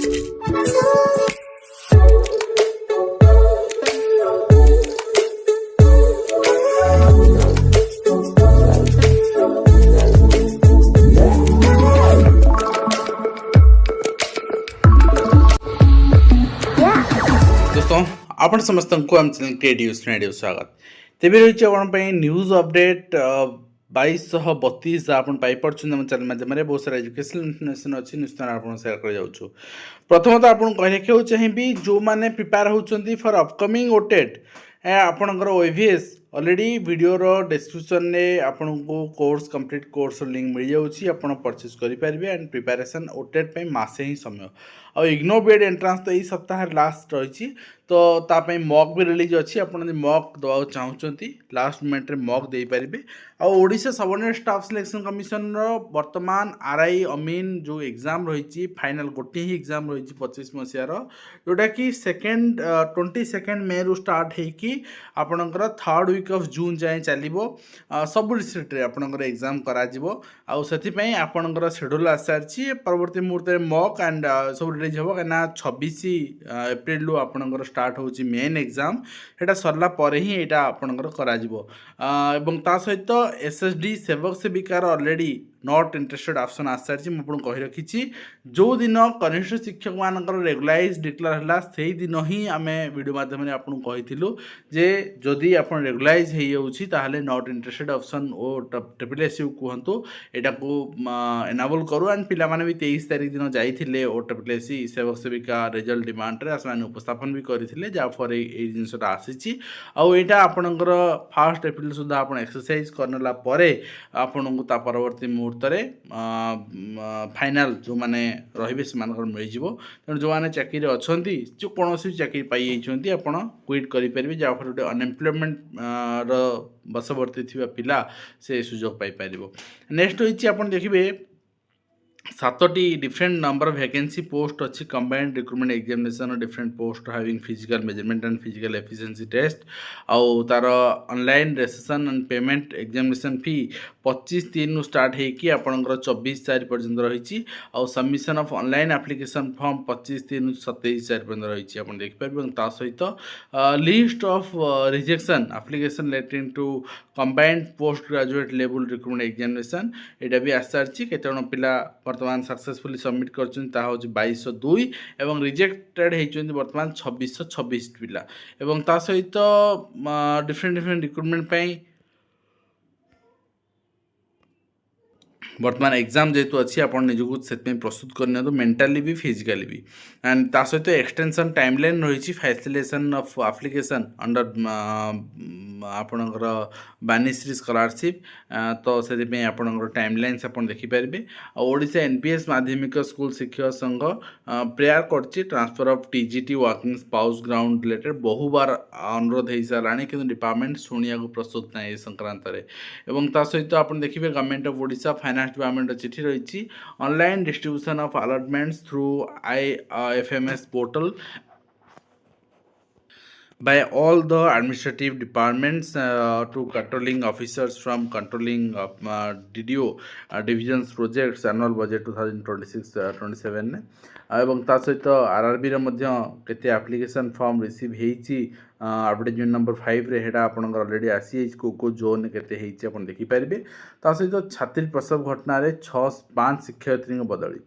दोस्तों आपण समस्त को आम चैनल क्रिएटिव स्टूडियो स्वागत तेबे रही आपण न्यूज अपडेट 2232 आपण पाई पड़छन हम चैनल माध्यम बहुत सारा एजुकेशनल इन्फॉर्मेशन अच्छी निश्चित आपण शेयर कर जाउछु। प्रथमतः आपण कहि रखियो चाहिबी जो माने प्रिपेयर होउछंती फॉर अपकमिंग ओटेट आपणकर ओएवीएस ऑलरेडी वीडियो रो डिस्क्रिप्शन ने आपन को कोर्स कंप्लीट कोर्स लिंक मिल जाउछि आपण परचेज करि पारबे एंड प्रिपरेशन ओटेट पे मासे ही समय आ इग्नो बीएड एंट्रांस तो यही सप्ताह लास्ट रही तो तापाई मॉक भी रिलीज अच्छी आपन मॉक दवा चाहूँगी लास्ट मोमेंट रे मॉक दे पारिबे आ Odisha subordinate staff selection commission रो वर्तमान आरआई अमीन जो एग्जाम रही फाइनल गोटे ही एग्जाम रही 25 मसीहार जोटा कि 22 मे रु स्टार्ट होगी आपणकर 3rd वीक ऑफ जून जाए चलो सब डिस्ट्रिक्ट रे आपणकर एग्जाम करा जिवो आ सेथिपई आपणकर शेड्यूल आसी सारी परवर्ती मुहूर्त में मॉक एंड सब रिलीज हम कहीं 26 एप्रिल रु आपणकर स्टार्ट होची मेन एग्जाम हेटा सरला परे ही एटा आपणकर करा जिवो एवं ता सहित एसएसडी सेवक सेविकार ऑलरेडी नॉट इंटरेस्टेड ऑप्शन आस सारी मुझे कही रखी जो दिन कनिष्ठ शिक्षक मानकर रेगुलाइज डिक्लेयर है से दिन ही आम वीडियो माध्यम आपको कही जे जदि आप रेगुलाइज हो नॉट इंटरेस्टेड ऑप्शन ओ ट्रिपल कहतु यहाँ को एनाबल करूँ एंड पाने भी 23 तारीख दिन जाते ओ ट्रिपल सेवक सेविका रिजल्ट डिमांड में उपस्थापन भी करते जहाँफल ये जिनसा आसी आईटा आपणकर 1 एप्रिल सुधा आप एक्सरसाइज करनेला आपन को परवर्ती मुहूर्त फाइनल जो मैंने रे से मिल तेणु जो मैंने चाकरी अच्छा जो कौन चाकरी पाई आप क्विट करेंगे जहाँफल गोटे अनएम्प्लॉयमेंट बसवर्ती थी पिला से सुजोग पाइपर। नेक्स्ट होती आप देखिए 7टी different number of vacancy post अच्छी combined recruitment examination different post having physical measurement and physical efficiency test आउ तार online registration and payment examination fee 25/3 start होगी आपंकर 24/4 पर्यंत रही आउ submission of online application form 25/3 27/4 पर्यंत रही आप देखिपारे सहित list of rejection application relating to combined post graduate level recruitment examination यहाँ भी आस सारी केत पिला वर्तमान सक्सेसफुली सबमिट कर 2202 एवं रिजेक्टेड होती वर्तमान 2626 पिला एवं ता सहित डिफरेंट रिक्रूटमेंट वर्तमान एग्जाम जेहेतु अच्छी आप निजक से प्रस्तुत करनी मेंटाली भी फिजिकली भी एंड ता सहित एक्सटेंशन टाइमलाइन रही फैसिलिटेशन ऑफ एप्लिकेशन अंडर आपणकर बानीश्री स्कॉलरशिप तो से आपणकर टाइमलाइन्स आप देखिपारे ओडिशा एनपीएस माध्यमिक स्कूल शिक्षक संघ प्रेयर कर transfer of TGT working spouse ground related बहु बार अनुरोध हो सारा कि डिपार्टमेंट शुणा प्रस्तुत ना ये संक्रांत में ता सहित आप देखिए government of Odisha finance department चिठी रही online distribution of allotments through IFMS portal by all the administrative departments to controlling officers from controlling DDO divisions projects annual budget 2026-27 ने एवं ता सहित आरआरबी केते एप्लिकेशन फॉर्म रिसीव होती एडवर्टाइजमेंट नंबर 5 रे हेडा आपनकर ऑलरेडी आसी को जोन केते होती आप देखिपारे ता सहित छात्री प्रसव घटना 5 शिक्षयित्री बदली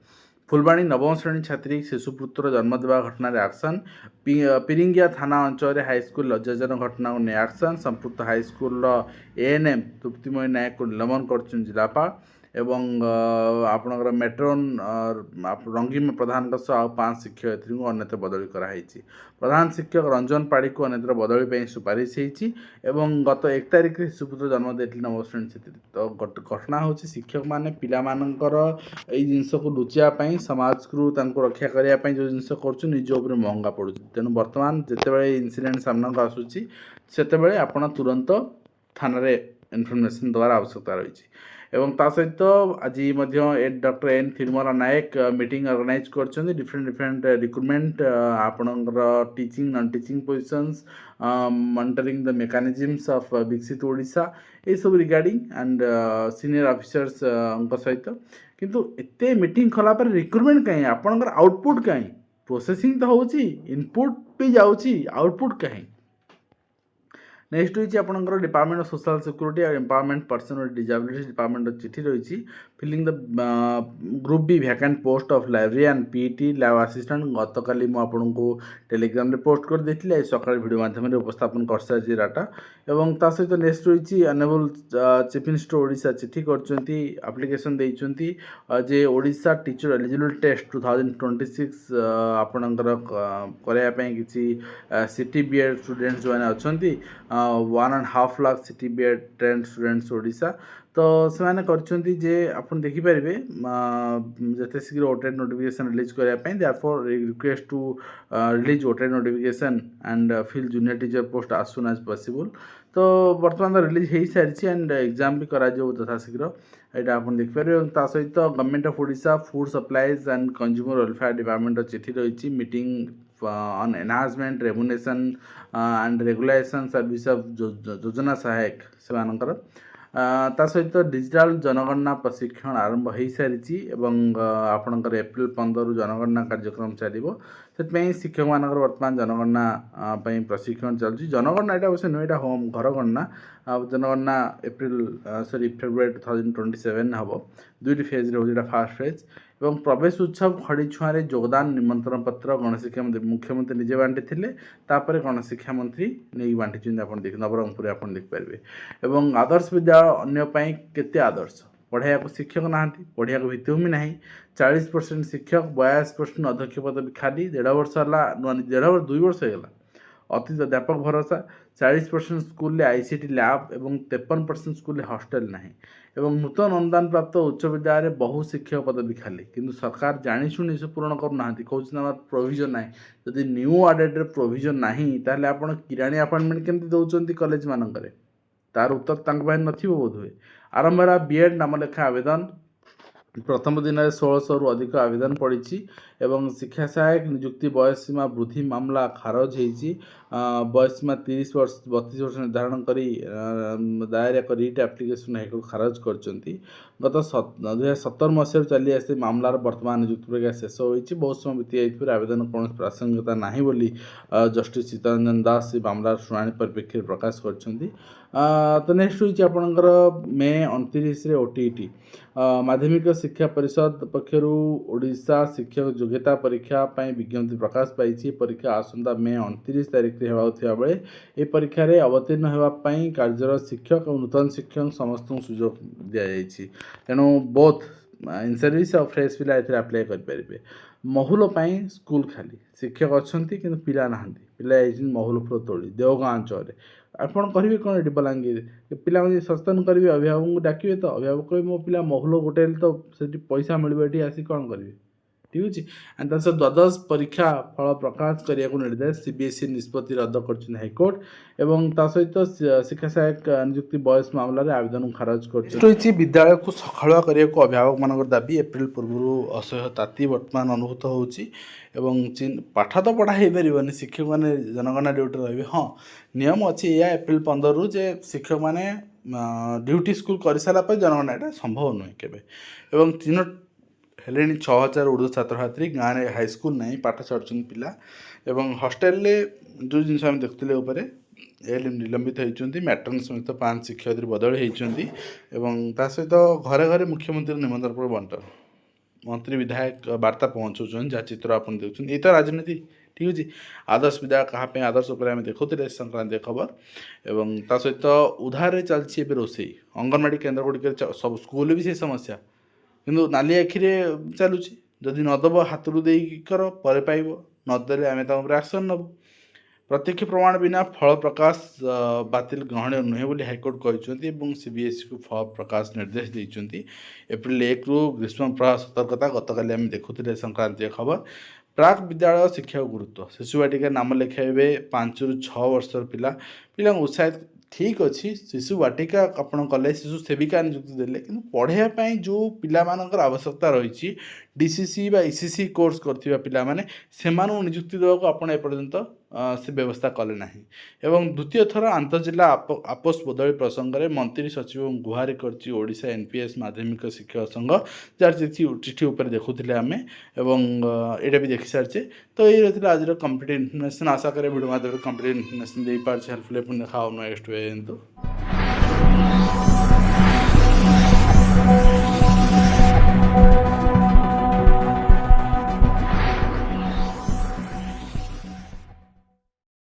फुलबाणी नवम श्रेणी छात्री शिशुपुत्र जन्म देवा घटना एक्शन पिरिंगिया थाना अंचल हाईस्कल लज्जाजन घटना को नहीं एक्शन संपुक्त हाईस्कल ANM तृप्तिमय नायक को निलंबन कर जिलापाल एवं आपणकर मेट्रोन रंगीम प्रधान सह 5 शिक्षयित्री को अन्यत्र बदली कराई प्रधान शिक्षक रंजन पाड़ी को अन्यत्र बदली सुपारिश होती गत 1 तारिख शिशुपुत्र जन्म देते नवम श्रेणी छात्री तो घटना हूँ शिक्षक मैंने पिलामानकर ये जिनस को लुचापी समाज को रक्षा करने जो जिनस कर निज उपर महंगा पड़ू तेणु बर्तमान जिते इनसीडेंट सामना को आसूसी से आप तुरंत थाना इनफर्मेशन द्वारा आवश्यकता रही एवं ता सहित आज डॉक्टर एन थिरमला नायक मीटिंग ऑर्गेनाइज कर डिफरेंट रिक्रूटमेंट आपणकर teaching non teaching positions monitoring the mechanisms of विकसित ओडिशा ये सब रिगार्डिंग एंड सीनियर ऑफिसर्स सहित किंतु एते मीटिंग कला पर रिक्रूटमेंट कहीं आपणकर आउटपुट कहीं प्रोसेसिंग तो होची इनपुट भी जाऊँची आउटपुट कहीं। नेक्स्ट होइछि आपनकर डिपार्टमेंट ऑफ सोशल सिक्योरिटी और empowerment person with disability department चिठी रही filling the group B vacant post of librarian PT lab assistant गतकाली मुझे टेलीग्राम रे पोस्ट कर देथिले सकाळ वीडियो माध्यम उपस्थापन कर सारी डाटा एवं ता सहित नेक्स्ट रही अनेबल चीफ मिनिस्टर ओडिशा चिठी करचंती एप्लिकेशन देइचंती जे ओडिशा टीचर एलिजिबल टेस्ट 2026 आपनकर करया पई किछि सिटी बीएड स्टूडेंट्स जो अछंती 1.5 lakh CT BEd trained students Odisha तो से करछंती जे आपन देखि परिबे जते शीघ्र ओटेड नोटिफिकेशन रिलीज करया पई देयरफॉर रिक्वेस्ट टू रिलीज ओटेड notification and fill junior teacher post as soon as possible तो वर्तमान रिलीज हो सारी एंड एग्जाम भी करा जो तथा शीघ्र यहाँ आप देखिपारे सहित government of Odisha food supplies and consumer welfare department चिठी रही meeting on enhancement remuneration and regulation service of योजना सहायक से ता सहित डिजिटल जनगणना प्रशिक्षण आरंभ हो सारी आपणकर एप्रिल 15 जनगणना कार्यक्रम चलो से शिक्षक मान बर्तमान जनगणना प्रशिक्षण चलती जनगणना यहाँ अवश्य नुह यहाँ होम घर गणना जनगणना एप्रिल फेब्रुआरी 2027 हम दुईट फेज रे फास्ट फेज एवं प्रवेश उत्सव खड़ीछुआ योगदान निमंत्रण पत्र गणशिक्षा मुख्यमंत्री निजे बांटी तापर गणशिक्षा मंत्री नहीं बांटी आप नवरंगपुर आप देखिपारे एवं आदर्श विद्यालय अन्य केते आदर्श पढ़ाया शिक्षक ना पढ़ाया भित्तिभूमि ना 40% शिक्षक 42% अध्यक्ष पद भी खाली 1.5 वर्ष है 2 वर्ष होगा अतीत व्यापक भरोसा 40% स्कूल आईसीटी लैब एवं 53% स्कूल हॉस्टल ना एवं नूतन अनुदान प्राप्त उच्च विद्यालय बहु शिक्षक पद भी खाली किंतु सरकार जाशुणी से पूरण करना कौन प्रोविजन ना जदि न्यू आडेड प्रोविजन ना ताहले आपण किराणी अपॉइंटमेंट केमती दौरान कॉलेज मानक तार उत्तर नथिबो बोधहुए आरंभ है बीएड नामलेखा आवेदन प्रथम दिन में 1600 अधिक आवेदन पड़ी एवं शिक्षा सहायक नियुक्ति बयस सीमा वृद्धि मामला खारज होती बयस सीमा 30 वर्ष 32 वर्ष निर्धारण कर दायर एक रिट एप्लिकेशन हाईकोर्ट खारज कर गत 2017 मसीह चली आस मामलार वर्तमान नियुक्ति प्रक्रिया शेष होती बहुत समय बीती आवेदन कौन प्रासंगिकता ना बोली जस्टिस चित्तरंजन दास मामलार शुणाणी परिप्रेक्षी प्रकाश कर तो नेक्स्ट होती आपणकर मे 29 ओटीईटी माध्यमिक शिक्षा परिषद पक्षर ओडिशा शिक्षक योग्यता परीक्षा विज्ञप्ति प्रकाश पाई परीक्षा आसंता मे 29 तारीख में होगा बेले ये परीक्षा अवतीर्ण होगापी कार्यरत शिक्षक और नूतन शिक्षक समस्त सुजोग दि तेणु बोथ इन सर्विस और फ्रेश पिला आप्लाय करेंगे महुल स्कूल खाली शिक्षक अच्छा कि पिला ना पिला महुलपुर तोड़ी देवगाँ अंचल आपड़ करेंगे कौन ये बलांगीर पिला सचेतन करेंगे अभिभावक डाकिए तो अभिभावक मो पिला महुल गोटे तो पैसा मिले ये आसी कौन करेंगे ठीक अच्छे एंड तक द्वादश परीक्षा फल प्रकाश करने को निर्देश सीबीएसई निष्पत्ति रद्द कर हाईकोर्ट एवं ता सहित शिक्षा सहायक नियुक्ति बयस मामलें आवेदन खारज कर विद्यालय को सखाड़ुआ करने को अभिभावक मान दाबी एप्रिल पूर्व असह्य ताती वर्तमान अनुभूत होची पाठ तो पढ़ा हो पारे शिक्षक मैंने जनगणना ड्यूटी रही हाँ नियम अच्छी या एप्रिल 15 रु जे शिक्षक मैंने ड्यूटी स्कूल कर सारापर जनगणना यहाँ संभव नुहे के तीन हेले 6000 उर्दू छात्र छात्री गाँव में हाईस्कूल ना पाठ छाड़ुं पिला एवं हॉस्टेल जो जिन देखते उपर निलंबित होती मैट्रन सहित 5 शिक्षयित्री बदल होती सहित घरे घरे मुख्यमंत्री निमंत्रण पत्र बंटन मंत्री विधायक वार्ता पहुँचाऊँ जहाँ चित्र आप देखते ये तो राजनीति ठीक अच्छे आदर्श विद्यालय कहाँ आदर्श उपर आम देखते संक्रांति खबर एवं ता सहित उधार चलती रोसे अंगनवाड़ी केन्द्र गुड़िक सब स्कूल भी से समस्या किंतु नाली आखिरे चलुची जदि नदब हाथ रू दे कर पर पाइब नदेले आम एक्शन नब प्रत्यक्ष प्रमाण बिना फल प्रकाश बातिल ग्रहण नुहे बोली हाईकोर्ट कहते सीबीएसई को फल प्रकाश निर्देश देते एप्रिल 1 रु ग्रीष्म प्रवाह सतर्कता गतकाली आम देखुले संक्रांतीय खबर प्राक विद्यालय शिक्षा गुरुत्व शिशु बाटिका नाम लेखाइबे 5 रु 6 वर्षर पिला पिला उत्साहित ठीक अच्छी शिशु बाटिका आपण कले शिशु सेविका नियुक्ति देले कि पढ़ाई जो पिला आवश्यकता रही DCC ବା ECC କୋର୍स କରିଥିବା ପିଲାମାନେ ସେମାନଙ୍କୁ ନିଯୁକ୍ତି ଦେବାକୁ ଆପଣ ଏପର୍ଯ୍ୟନ୍ତ ସେ ବ୍ୟବସ୍ଥା କଲେ ନାହିଁ। ଏବଂ ଦ୍ୱିତୀୟ ଥର ଆନ୍ତଃଜିଲ୍ଲା ଆପୋଷ ବଦଳି ପ୍ରସଙ୍ଗରେ ମନ୍ତ୍ରୀ ସଚିବଙ୍କୁ ଗୁହାରି କରିଛି ଓଡ଼ିଶା NPS ମାଧ୍ୟମିକ ଶିକ୍ଷକ ସଂଘ, ଯାହାର ଚିଠି ଉପରେ ଦେଖୁଥିଲେ ଆମେ ଏବଂ ଏଇଟା ବି ଦେଖିସାରିଛେ। ତ ଏଇ ରହିଥିଲା ଆଜିର କମ୍ପ୍ଲିଟ୍ ଇନଫର୍ମେସନ୍। ଆଶା କରେ ଭିଡ଼ିଓ ମାଧ୍ୟମରେ କମ୍ପ୍ଲିଟ୍ ଇନଫର୍ମେସନ୍ ଦେଇପାରୁଛି, ହେଲ୍ପଫୁଲ୍। ପୁଣି ଦେଖା ହେବ ନେକ୍ସଟ ୱେ କିନ୍ତୁ